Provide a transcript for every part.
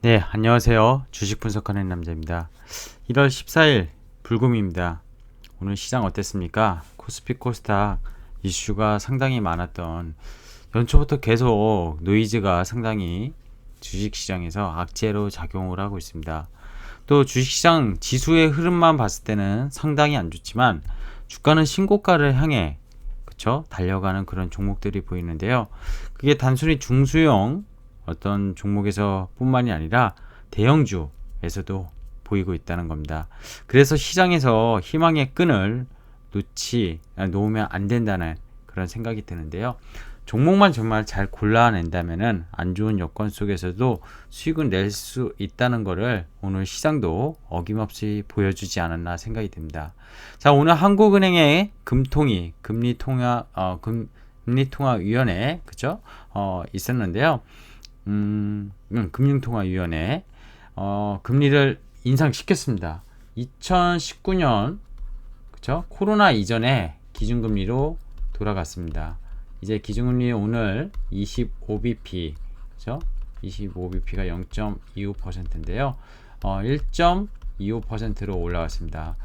네, 안녕하세요. 주식 분석하는 남자입니다. 1월 14일 불금입니다. 오늘 시장 어땠습니까? 코스피 코스닥 이슈가 상당히 많았던 연초부터 계속 노이즈가 상당히 주식시장에서 악재로 작용을 하고 있습니다. 또 주식시장 지수의 흐름만 봤을 때는 상당히 안 좋지만 주가는 신고가를 향해 그쵸? 달려가는 그런 종목들이 보이는데요. 그게 단순히 중수형 어떤 종목에서 뿐만이 아니라 대형주에서도 보이고 있다는 겁니다. 그래서 시장에서 희망의 끈을 놓으면 안 된다는 그런 생각이 드는데요. 종목만 정말 잘 골라낸다면은 안 좋은 여건 속에서도 수익을 낼 수 있다는 것을 오늘 시장도 어김없이 보여주지 않았나 생각이 듭니다. 자, 오늘 한국은행의 금리통화위원회 그죠? 있었는데요. 금융통화위원회 금리를 인상시켰습니다. 2019년 그쵸? 코로나 이전에 기준금리로 돌아갔습니다. 이제 기준금리 오늘 25bp 그쵸? 25bp가 0.25%인데요. 1.25%로 올라왔습니다.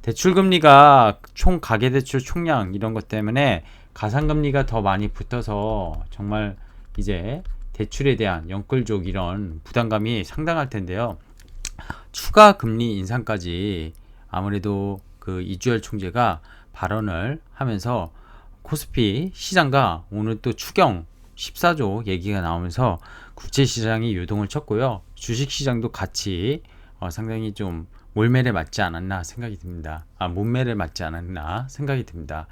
대출금리가 총 가계대출 총량 이런 것 때문에 가상금리가 더 많이 붙어서 정말 이제 대출에 대한 연끌족 이런 부담감이 상당할 텐데요. 추가 금리 인상까지 아무래도 그 이주열 총재가 발언을 하면서 코스피 시장과 오늘 또 추경 14조 얘기가 나오면서 국제 시장이 요동을 쳤고요. 주식 시장도 같이 상당히 좀 몰매를 맞지 않았나 생각이 듭니다. 몸매를 맞지 않았나 생각이 듭니다.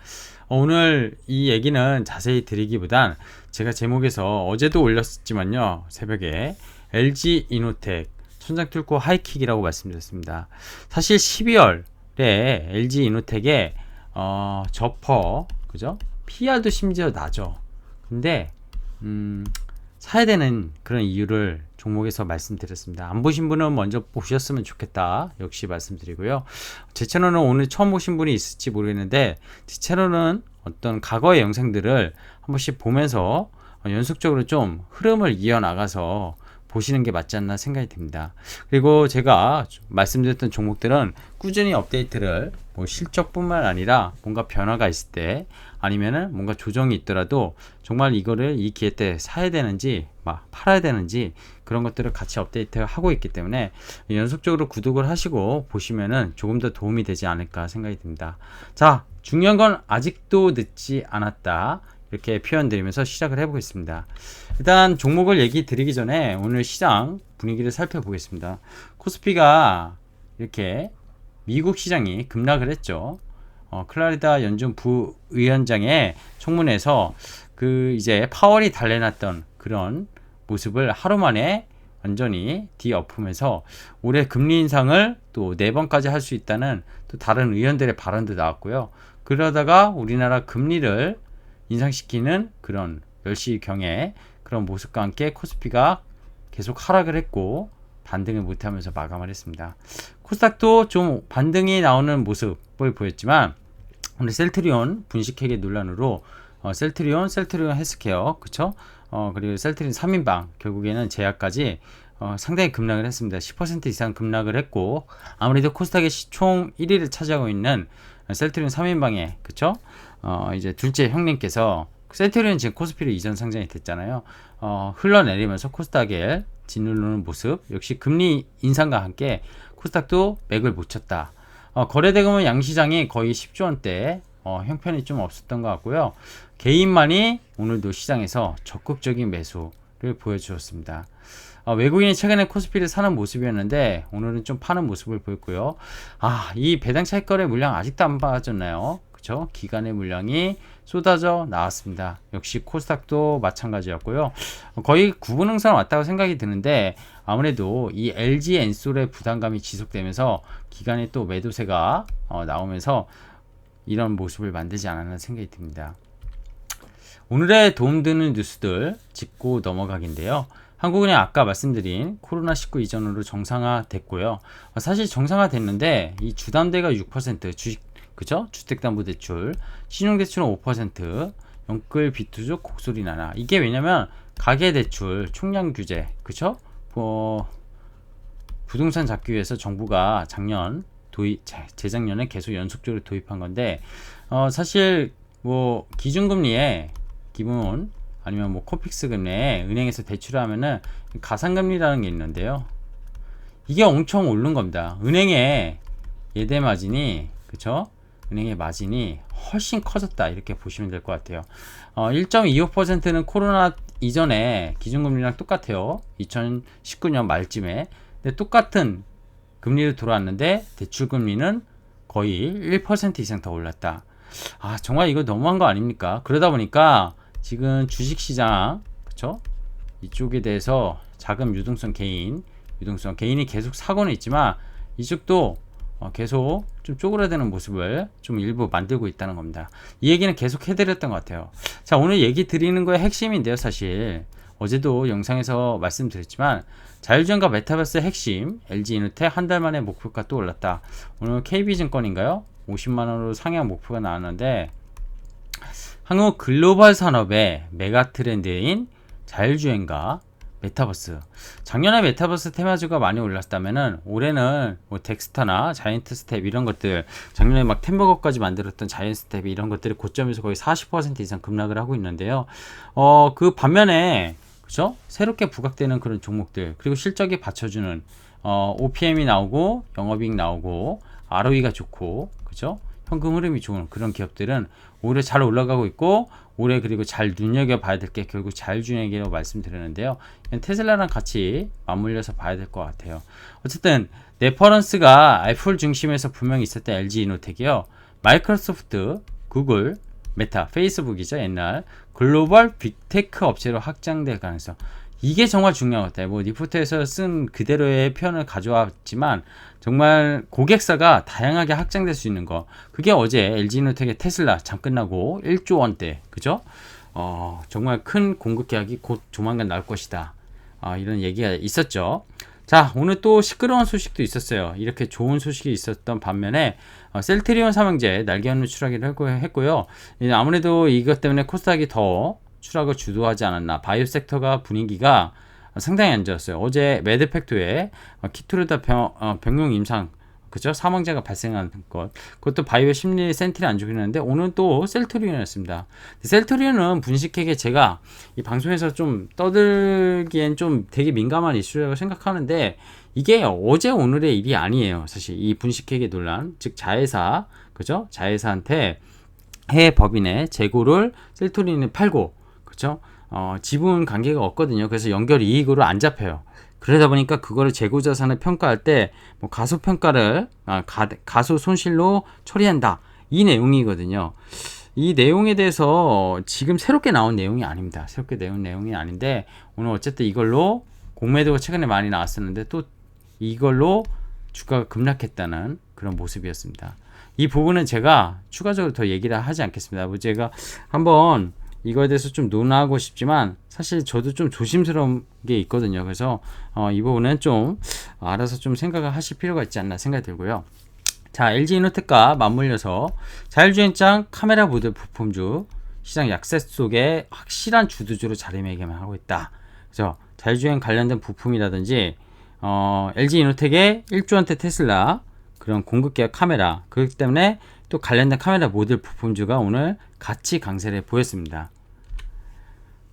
오늘 이 얘기는 자세히 드리기보단 제가 제목에서 어제도 올렸지만요. 새벽에 LG 이노텍 천장 뚫고 하이킥이라고 말씀드렸습니다. 사실 12월에 LG 이노텍의 저퍼 그죠? PR도 심지어 나죠. 근데 사야 되는 그런 이유를 종목에서 말씀드렸습니다. 안 보신 분은 먼저 보셨으면 좋겠다. 역시 말씀드리고요. 제 채널은 오늘 처음 보신 분이 있을지 모르겠는데 제 채널은 어떤 과거의 영상들을 한 번씩 보면서 연속적으로 좀 흐름을 이어나가서 보시는 게 맞지 않나 생각이 듭니다. 그리고 제가 말씀드렸던 종목들은 꾸준히 업데이트를 뭐 실적뿐만 아니라 뭔가 변화가 있을 때 아니면은 뭔가 조정이 있더라도 정말 이거를 이 기회 때 사야 되는지 막 팔아야 되는지 그런 것들을 같이 업데이트하고 있기 때문에 연속적으로 구독을 하시고 보시면은 조금 더 도움이 되지 않을까 생각이 듭니다. 자, 중요한 건 아직도 늦지 않았다. 이렇게 표현 드리면서 시작을 해보겠습니다. 일단 종목을 얘기 드리기 전에 오늘 시장 분위기를 살펴보겠습니다. 코스피가 이렇게 미국 시장이 급락을 했죠. 클라리다 연준 부위원장의 청문회에서 그 이제 파월이 달래놨던 그런 모습을 하루 만에 완전히 뒤엎으면서 올해 금리 인상을 또 4번까지 할 수 있다는 또 다른 의원들의 발언도 나왔고요. 그러다가 우리나라 금리를 인상시키는 그런 10시경에 그런 모습과 함께 코스피가 계속 하락을 했고 반등을 못하면서 마감을 했습니다. 코스닥도 좀 반등이 나오는 모습을 보였지만 오늘 셀트리온 분식회계 논란으로 셀트리온 헬스케어 그쵸? 그리고 셀트리온 3인방 결국에는 제약까지 상당히 급락을 했습니다. 10% 이상 급락을 했고 아무래도 코스닥의 총 1위를 차지하고 있는 셀트리온 3인방에 그쵸? 이제 둘째 형님께서 셀트리온 지금 코스피로 이전 상장이 됐잖아요. 흘러내리면서 코스닥에 짓누르는 모습 역시 금리 인상과 함께 코스닥도 맥을 못 쳤다. 거래대금은 양시장이 거의 10조 원대 형편이 좀 없었던 것 같고요. 개인만이 오늘도 시장에서 적극적인 매수를 보여주었습니다. 외국인이 최근에 코스피를 사는 모습이었는데 오늘은 좀 파는 모습을 보였고요. 이 배당 차익거래 물량 아직도 안 빠졌나요? 그쵸? 기간의 물량이 쏟아져 나왔습니다. 역시 코스닥도 마찬가지였고요. 거의 구분응선 왔다고 생각이 드는데 아무래도 이 LG 엔솔의 부담감이 지속되면서 기간에 또 매도세가 나오면서 이런 모습을 만들지 않았나 생각이 듭니다. 오늘의 도움되는 뉴스들 짚고 넘어가기인데요. 한국은행 아까 말씀드린 코로나19 이전으로 정상화됐고요. 사실 정상화됐는데 이 주담대가 6% 주식 그죠? 주택담보대출, 신용대출은 5%, 연끌 비투족 곡소리 나나. 이게 왜냐면 가계대출 총량 규제, 그죠? 부동산 잡기 위해서 정부가 재작년에 계속 연속적으로 도입한 건데, 사실 뭐 기준금리에 기본 아니면 뭐 코픽스 금리에 은행에서 대출을 하면은 가상금리라는 게 있는데요. 이게 엄청 오른 겁니다. 은행의 예대 마진이, 그쵸? 은행의 마진이 훨씬 커졌다, 이렇게 보시면 될 것 같아요. 1.25%는 코로나 이전에 기준금리랑 똑같아요. 2019년 말쯤에. 근데 똑같은 금리로 돌아왔는데 대출금리는 거의 1% 이상 더 올랐다. 정말 이거 너무한 거 아닙니까? 그러다 보니까 지금 주식시장, 그쵸? 이쪽에 대해서 자금 유동성 개인이 계속 사고는 있지만 이쪽도 계속 좀 쪼그라드는 모습을 좀 일부 만들고 있다는 겁니다. 이 얘기는 계속 해드렸던 것 같아요. 자, 오늘 얘기 드리는 거의 핵심인데요. 사실 어제도 영상에서 말씀드렸지만 자율주행과 메타버스의 핵심 LG이노텍 한 달 만에 목표가 또 올랐다. 오늘 KB증권인가요? 50만원으로 상향 목표가 나왔는데, 한국 글로벌 산업의 메가 트렌드인 자율주행과 메타버스. 작년에 메타버스 테마주가 많이 올랐다면은 올해는 뭐 덱스터나 자이언트 스텝 이런 것들, 작년에 막 템버거까지 만들었던 자이언트 스텝 이런 것들이 고점에서 거의 40% 이상 급락을 하고 있는데요. 그 반면에, 그죠? 새롭게 부각되는 그런 종목들, 그리고 실적이 받쳐주는 OPM이 나오고 영업이익 나오고 ROE가 좋고, 그죠? 현금 흐름이 좋은 그런 기업들은 올해 잘 올라가고 있고, 올해 그리고 잘 눈여겨봐야 될 게 결국 자율주행이라고 말씀드렸는데요. 테슬라랑 같이 맞물려서 봐야 될 것 같아요. 어쨌든 레퍼런스가 애플 중심에서 분명히 있었던 LG이노텍이요. 마이크로소프트, 구글, 메타, 페이스북이죠. 옛날 글로벌 빅테크 업체로 확장될 가능성. 이게 정말 중요한 것 같아요. 뭐 리포트에서 쓴 그대로의 표현을 가져왔지만 정말 고객사가 다양하게 확장될 수 있는 거. 그게 어제 LG이노텍의 테슬라 장 끝나고 1조 원대, 그죠? 정말 큰 공급 계약이 곧 조만간 나올 것이다. 이런 얘기가 있었죠. 자, 오늘 또 시끄러운 소식도 있었어요. 이렇게 좋은 소식이 있었던 반면에 셀트리온 삼형제 날개 없는 추락을 했고요. 아무래도 이것 때문에 코스닥이 더 추락을 주도하지 않았나. 바이오 섹터가 분위기가 상당히 안 좋았어요. 어제 매드팩토에 키투르다 병용 임상, 그죠? 사망자가 발생한 것, 그것도 바이오 심리 센트리 안 좋긴 했는데 오늘은 또 셀트리온이었습니다. 셀트리온은 분식회계 제가 이 방송에서 좀 떠들기엔 좀 되게 민감한 이슈라고 생각하는데, 이게 어제 오늘의 일이 아니에요. 사실 이 분식회계 논란, 즉 자회사, 그죠? 자회사한테 해외 법인의 재고를 셀트리온이 팔고, 그죠? 지분 관계가 없거든요. 그래서 연결 이익으로 안 잡혀요. 그러다 보니까 그거를 재고자산을 평가할 때 뭐 가소평가를 가소 손실로 처리한다, 이 내용이거든요. 이 내용에 대해서 지금 새롭게 나온 내용이 아닙니다. 새롭게 나온 내용이 아닌데 오늘 어쨌든 이걸로 공매도가 최근에 많이 나왔었는데 또 이걸로 주가가 급락했다는 그런 모습이었습니다. 이 부분은 제가 추가적으로 더 얘기를 하지 않겠습니다. 제가 한번 이거에 대해서 좀 논하고 싶지만 사실 저도 좀 조심스러운 게 있거든요. 그래서 이 부분은 좀 알아서 좀 생각을 하실 필요가 있지 않나 생각이 들고요. 자, LG이노텍과 맞물려서 자율주행장 카메라 모듈 부품주 시장 약세 속에 확실한 주도주로 자리매김하고 있다. 그래서 자율주행 관련된 부품이라든지 LG이노텍의 1조 원대 테슬라 그런 공급계약 카메라, 그렇기 때문에 또 관련된 카메라 모듈 부품주가 오늘 같이 강세를 보였습니다.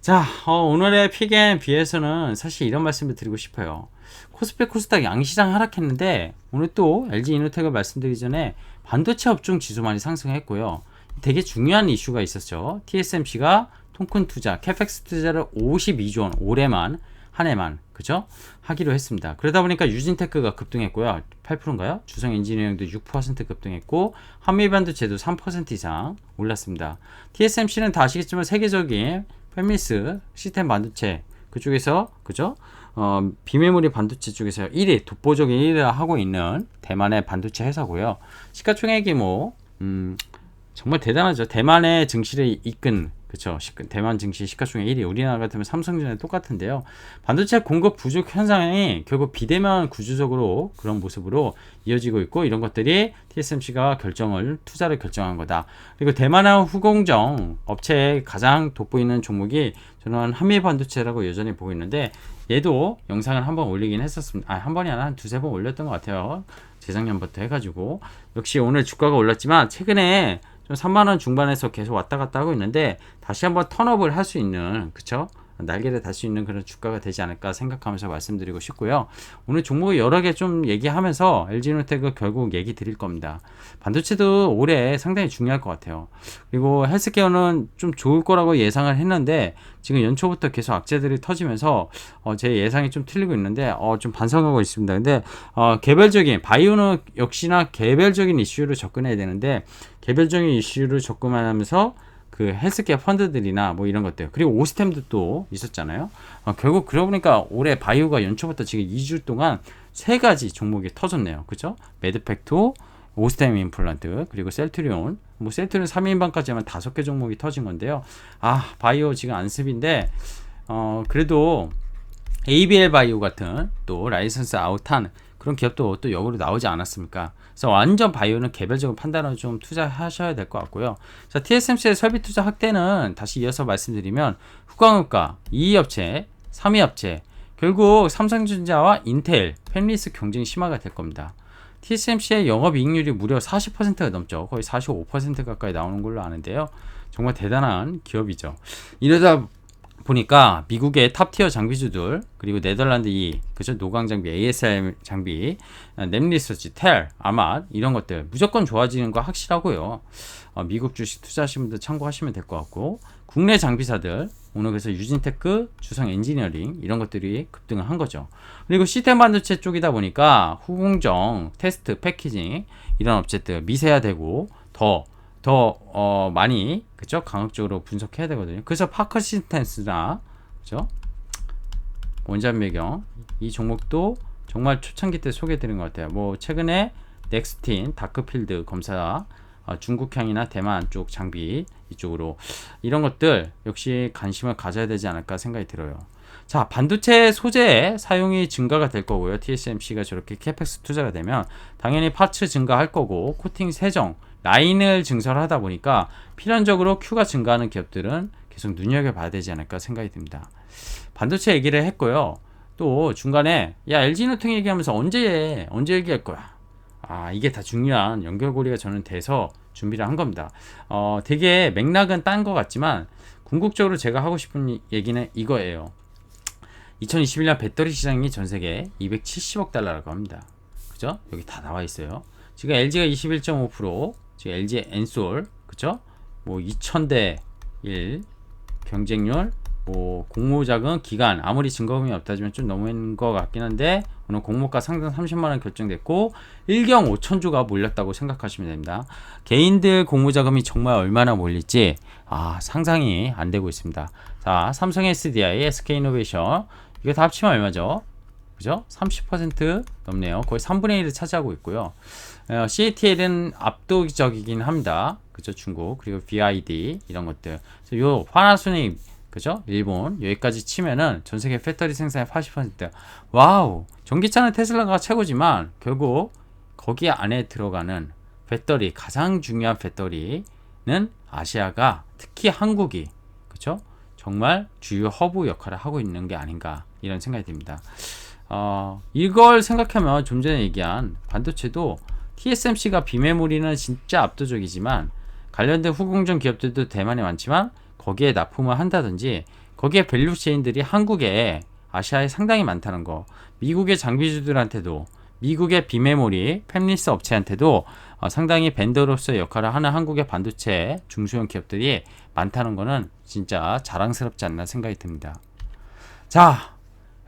자, 오늘의 픽앤비에서는 사실 이런 말씀을 드리고 싶어요. 코스피 코스닥 양시장 하락했는데 오늘 또 LG이노텍을 말씀드리기 전에 반도체 업종 지수 많이 상승했고요. 되게 중요한 이슈가 있었죠. TSMC가 통큰 투자, 캐펙스 투자를 52조 원 올해만 한 해만, 그죠? 하기로 했습니다. 그러다 보니까 유진테크가 급등했고요. 8%인가요? 주성엔지니어링도 6% 급등했고 한미반도체도 3% 이상 올랐습니다. TSMC는 다 아시겠지만 세계적인 팹리스 시스템 반도체 그쪽에서, 그죠? 비메모리 반도체 쪽에서 1위, 독보적인 1위를 하고 있는 대만의 반도체 회사고요. 시가총액이 뭐 정말 대단하죠. 대만의 증시를 이끈, 그쵸? 대만 증시 시가총액 1위, 우리나라 같으면 삼성전자 똑같은데요. 반도체 공급 부족 현상이 결국 비대면 구조적으로 그런 모습으로 이어지고 있고, 이런 것들이 TSMC가 투자를 결정한 거다. 그리고 대만의 후공정 업체의 가장 돋보이는 종목이 저는 한미 반도체라고 여전히 보고 있는데 얘도 영상을 한번 올리긴 했었습니다. 한 번이 아니라 한 두세 번 올렸던 것 같아요. 재작년부터 해가지고 역시 오늘 주가가 올랐지만 최근에 좀 3만원 중반에서 계속 왔다 갔다 하고 있는데 다시 한번 턴업을 할 수 있는 그쵸? 날개를 달 수 있는 그런 주가가 되지 않을까 생각하면서 말씀드리고 싶고요. 오늘 종목을 여러 개 좀 얘기하면서 LG노텍 결국 얘기 드릴 겁니다. 반도체도 올해 상당히 중요할 것 같아요. 그리고 헬스케어는 좀 좋을 거라고 예상을 했는데 지금 연초부터 계속 악재들이 터지면서 제 예상이 좀 틀리고 있는데 좀 반성하고 있습니다. 근데 개별적인 바이오는 역시나 개별적인 이슈로 접근해야 되는데 개별적인 이슈로 접근하면서 그 헬스케어 펀드들이나 뭐 이런 것들 그리고 오스템도 또 있었잖아요. 결국 그러고 보니까 올해 바이오가 연초부터 지금 2주 동안 세 가지 종목이 터졌네요. 그죠? 매드팩토, 오스템 임플란트 그리고 셀트리온 뭐 셀트리온 3인방까지 하면 5개 종목이 터진 건데요. 바이오 지금 안습인데 그래도 ABL 바이오 같은 또 라이선스 아웃한 그런 기업도 또 역으로 나오지 않았습니까? 그래서 완전 바이오는 개별적으로 판단을 좀 투자하셔야 될 것 같고요. 자, TSMC의 설비 투자 확대는 다시 이어서 말씀드리면 후광업과 2위 업체, 3위 업체 결국 삼성전자와 인텔, 팹리스 경쟁이 심화가 될 겁니다. TSMC의 영업이익률이 무려 40%가 넘죠. 거의 45% 가까이 나오는 걸로 아는데요. 정말 대단한 기업이죠. 이러다 보니까 미국의 탑티어 장비주들 그리고 네덜란드 그죠 노광 장비, ASM 장비, nem리서치, 텔, 아맛 이런 것들 무조건 좋아지는 거 확실하고요. 미국 주식 투자하시는 분들 참고하시면 될 것 같고 국내 장비사들 오늘 그래서 유진테크, 주성 엔지니어링 이런 것들이 급등을 한 거죠. 그리고 시스템 반도체 쪽이다 보니까 후공정, 테스트, 패키징 이런 업체들 미세화되고 더 많이 그죠 강력적으로 분석해야 되거든요. 그래서 파커 시스템스나 그죠 원자력 매경 이 종목도 정말 초창기 때 소개해드린 것 같아요. 뭐 최근에 넥스틴 다크필드 검사 중국향이나 대만 쪽 장비 이쪽으로 이런 것들 역시 관심을 가져야 되지 않을까 생각이 들어요. 자, 반도체 소재 사용이 증가가 될 거고요. TSMC가 저렇게 캐펙스 투자가 되면 당연히 파츠 증가할 거고 코팅 세정 라인을 증설하다 보니까 필연적으로 Q가 증가하는 기업들은 계속 눈여겨봐야 되지 않을까 생각이 듭니다. 반도체 얘기를 했고요. 또 중간에 LG노텍 얘기하면서 언제 얘기할 거야? 이게 다 중요한 연결고리가 저는 돼서 준비를 한 겁니다. 되게 맥락은 딴 것 같지만 궁극적으로 제가 하고 싶은 얘기는 이거예요. 2021년 배터리 시장이 전 세계 270억 달러라고 합니다. 그죠? 여기 다 나와 있어요. 지금 LG가 21.5%, 지금 LG 엔솔, 그죠? 뭐 2000대 1 경쟁률, 뭐 공모자금 기간 아무리 증거금이 없다지만 좀 너무한 것 같긴 한데 오늘 공모가 상당 30만원 결정됐고 1경 5천주가 몰렸다고 생각하시면 됩니다. 개인들 공모자금이 정말 얼마나 몰릴지 상상이 안 되고 있습니다. 자, 삼성 SDI, SK이노베이션 이거 다 합치면 얼마죠? 그죠? 30% 넘네요. 거의 3분의 1을 차지하고 있고요. CATL은 압도적이긴 합니다. 그죠? 중국 그리고 BID 이런 것들. 요 파나소닉 그죠? 일본 여기까지 치면은 전 세계 배터리 생산의 80%. 와우. 전기차는 테슬라가 최고지만 결국 거기 안에 들어가는 배터리 가장 중요한 배터리는 아시아가 특히 한국이 그죠? 정말 주요 허브 역할을 하고 있는 게 아닌가 이런 생각이 듭니다. 이걸 생각하면 좀 전에 얘기한 반도체도 TSMC가 비메모리는 진짜 압도적이지만 관련된 후공정 기업들도 대만에 많지만 거기에 납품을 한다든지 거기에 밸류체인들이 한국에 아시아에 상당히 많다는 거 미국의 장비주들한테도 미국의 비메모리 팹리스 업체한테도 상당히 벤더로서의 역할을 하는 한국의 반도체 중소형 기업들이 많다는 거는 진짜 자랑스럽지 않나 생각이 듭니다. 자,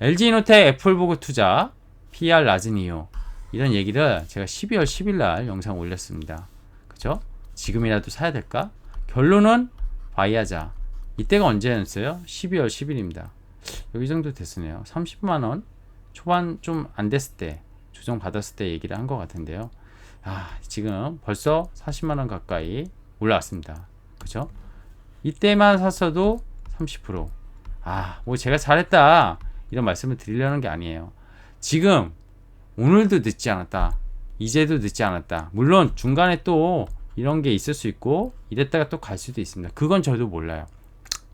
LG이노텍 애플 보고 투자 PR 낮은 이유 이런 얘기를 제가 12월 10일 날 영상 올렸습니다. 그죠? 지금이라도 사야 될까? 결론은 바이하자. 이때가 언제였어요? 12월 10일입니다. 여기 정도 됐으네요. 30만원 초반 좀 안 됐을 때 조정 받았을 때 얘기를 한 것 같은데요. 지금 벌써 40만원 가까이 올라왔습니다. 그죠? 이때만 샀어도 30%. 뭐 제가 잘했다 이런 말씀을 드리려는 게 아니에요. 지금 오늘도 늦지 않았다. 이제도 늦지 않았다. 물론 중간에 또 이런 게 있을 수 있고 이랬다가 또 갈 수도 있습니다. 그건 저도 몰라요.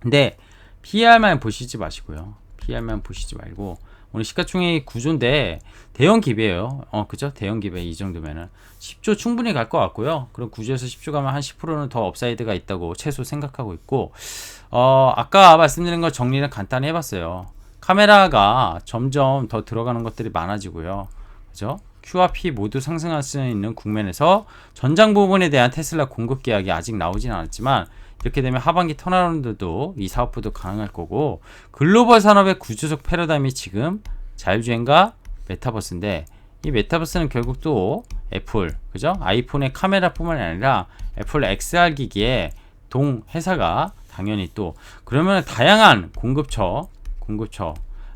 근데 PER만 보시지 마시고요. PER만 보시지 말고 오늘 시가총액 구조인데 대형 기배예요. 그죠? 대형 기배 이 정도면은 10조 충분히 갈 것 같고요. 그럼 구조에서 10조 가면 한 10%는 더 업사이드가 있다고 최소 생각하고 있고, 아까 말씀드린 거 정리를 간단히 해봤어요. 카메라가 점점 더 들어가는 것들이 많아지고요. 그죠? Q와 P 모두 상승할 수 있는 국면에서 전장 부분에 대한 테슬라 공급 계약이 아직 나오진 않았지만 이렇게 되면 하반기 턴어라운드도 이 사업부도 가능할 거고, 글로벌 산업의 구조적 패러다임이 지금 자율주행과 메타버스인데, 이 메타버스는 결국 또 애플, 그죠? 아이폰의 카메라뿐만 아니라 애플 XR 기기에 동 회사가 당연히 또 그러면 다양한 공급처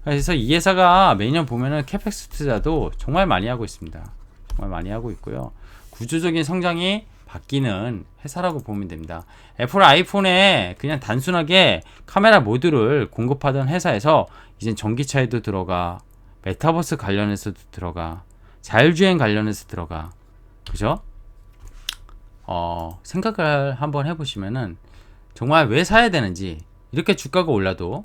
그래서 이 회사가 매년 보면은 캐펙스 투자도 정말 많이 하고 있습니다. 정말 많이 하고 있고요. 구조적인 성장이 바뀌는 회사라고 보면 됩니다. 애플 아이폰에 그냥 단순하게 카메라 모듈을 공급하던 회사에서 이젠 전기차에도 들어가, 메타버스 관련해서도 들어가, 자율주행 관련해서 들어가. 그죠? 생각을 한번 해보시면은 정말 왜 사야 되는지, 이렇게 주가가 올라도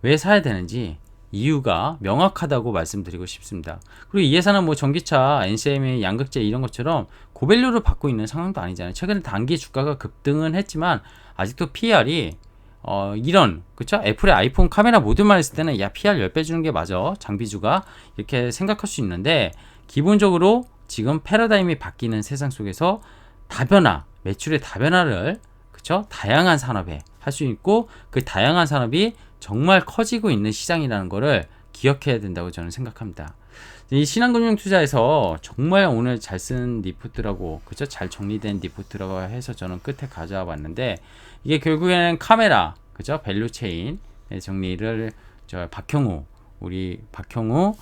왜 사야 되는지 이유가 명확하다고 말씀드리고 싶습니다. 그리고 이 회사는 뭐 전기차, NCM의 양극재 이런 것처럼 고밸류를 받고 있는 상황도 아니잖아요. 최근에 단기 주가가 급등은 했지만 아직도 PR이 이런, 그쵸? 애플의 아이폰 카메라 모듈만 했을 때는 야, PR 10배 주는 게 맞아, 장비주가, 이렇게 생각할 수 있는데, 기본적으로 지금 패러다임이 바뀌는 세상 속에서 다변화, 매출의 다변화를, 그쵸? 다양한 산업에 할 수 있고, 그 다양한 산업이 정말 커지고 있는 시장이라는 거를 기억해야 된다고 저는 생각합니다. 이 신한금융투자에서 정말 오늘 잘 쓴 리포트라고, 그죠? 잘 정리된 리포트라고 해서 저는 끝에 가져와 봤는데, 이게 결국에는 카메라, 그죠? 밸류체인 정리를 우리 박형우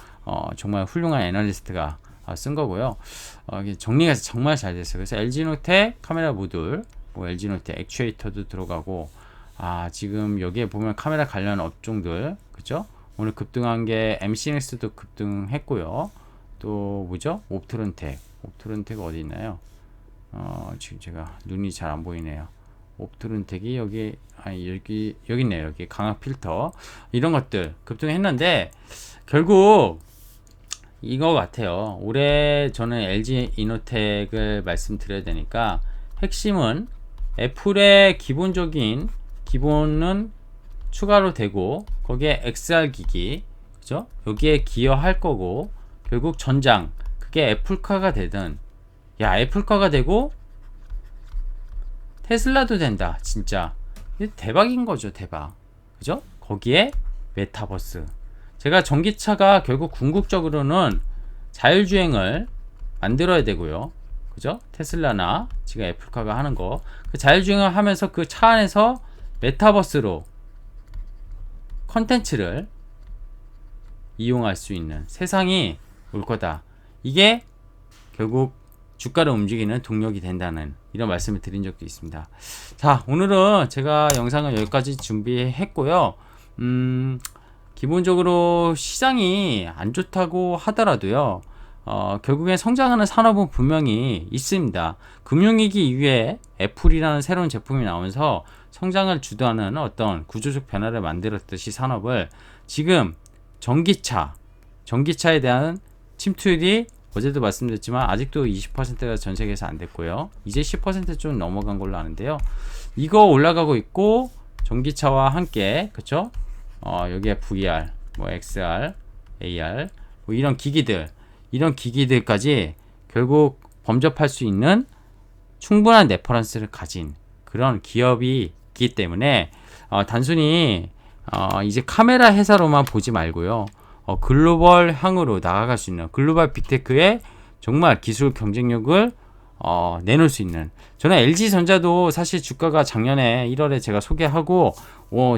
정말 훌륭한 애널리스트가 쓴 거고요. 이게 정리가 정말 잘 됐어요. 그래서 LG노텍 카메라 모듈, 뭐 LG노텍 액추에이터도 들어가고, 지금 여기에 보면 카메라 관련 업종들, 그죠? 오늘 급등한 게 MCNX도 급등했고요. 또 뭐죠? 옵트론텍 어디 있나요? 지금 제가 눈이 잘 안 보이네요. 옵트론텍이 여기 있네요. 여기 강압 필터 이런 것들 급등했는데, 결국 이거 같아요. 올해 저는 LG 이노텍을 말씀드려야 되니까, 핵심은 애플의 기본은 추가로 되고, 거기에 XR 기기, 그죠? 여기에 기여할 거고, 결국 전장, 그게 애플카가 되든, 애플카가 되고 테슬라도 된다. 진짜 대박인 거죠. 대박. 그죠? 거기에 메타버스. 제가 전기차가 결국 궁극적으로는 자율주행을 만들어야 되고요. 그죠? 테슬라나 지금 애플카가 하는 거, 그 자율주행을 하면서 그 차 안에서 메타버스로 컨텐츠를 이용할 수 있는 세상이 올 거다. 이게 결국 주가를 움직이는 동력이 된다는 이런 말씀을 드린 적도 있습니다. 자, 오늘은 제가 영상을 여기까지 준비했고요. 기본적으로 시장이 안 좋다고 하더라도요, 결국엔 성장하는 산업은 분명히 있습니다. 금융위기 이후에 애플이라는 새로운 제품이 나오면서 성장을 주도하는 어떤 구조적 변화를 만들었듯이 산업을, 지금 전기차에 대한 침투율이 어제도 말씀드렸지만 아직도 20%가 전 세계에서 안 됐고요. 이제 10% 좀 넘어간 걸로 아는데요. 이거 올라가고 있고, 전기차와 함께, 그쵸? 여기에 VR, 뭐 XR, AR, 뭐 이런 기기들까지 결국 범접할 수 있는 충분한 레퍼런스를 가진 그런 기업이 있기 때문에, 단순히 이제 카메라 회사로만 보지 말고요, 글로벌 향으로 나아갈 수 있는 글로벌 빅테크의 정말 기술 경쟁력을 내놓을 수 있는, 저는 LG전자도 사실 주가가 작년에 1월에 제가 소개하고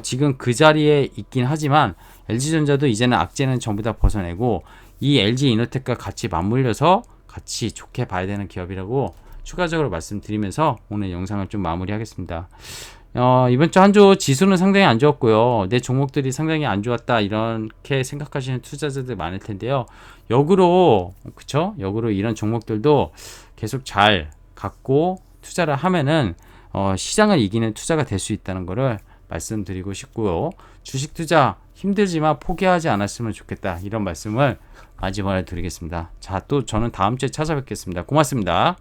지금 그 자리에 있긴 하지만, LG전자도 이제는 악재는 전부 다 벗어내고 이 LG 이노텍과 같이 맞물려서 같이 좋게 봐야 되는 기업이라고 추가적으로 말씀드리면서 오늘 영상을 좀 마무리하겠습니다. 이번 주 한 주 지수는 상당히 안 좋았고요. 내 종목들이 상당히 안 좋았다, 이렇게 생각하시는 투자자들 많을 텐데요. 역으로 이런 종목들도 계속 잘 갖고 투자를 하면은 시장을 이기는 투자가 될 수 있다는 거를 말씀드리고 싶고요. 주식 투자 힘들지만 포기하지 않았으면 좋겠다. 이런 말씀을 마지막에 드리겠습니다. 자, 또 저는 다음 주에 찾아뵙겠습니다. 고맙습니다.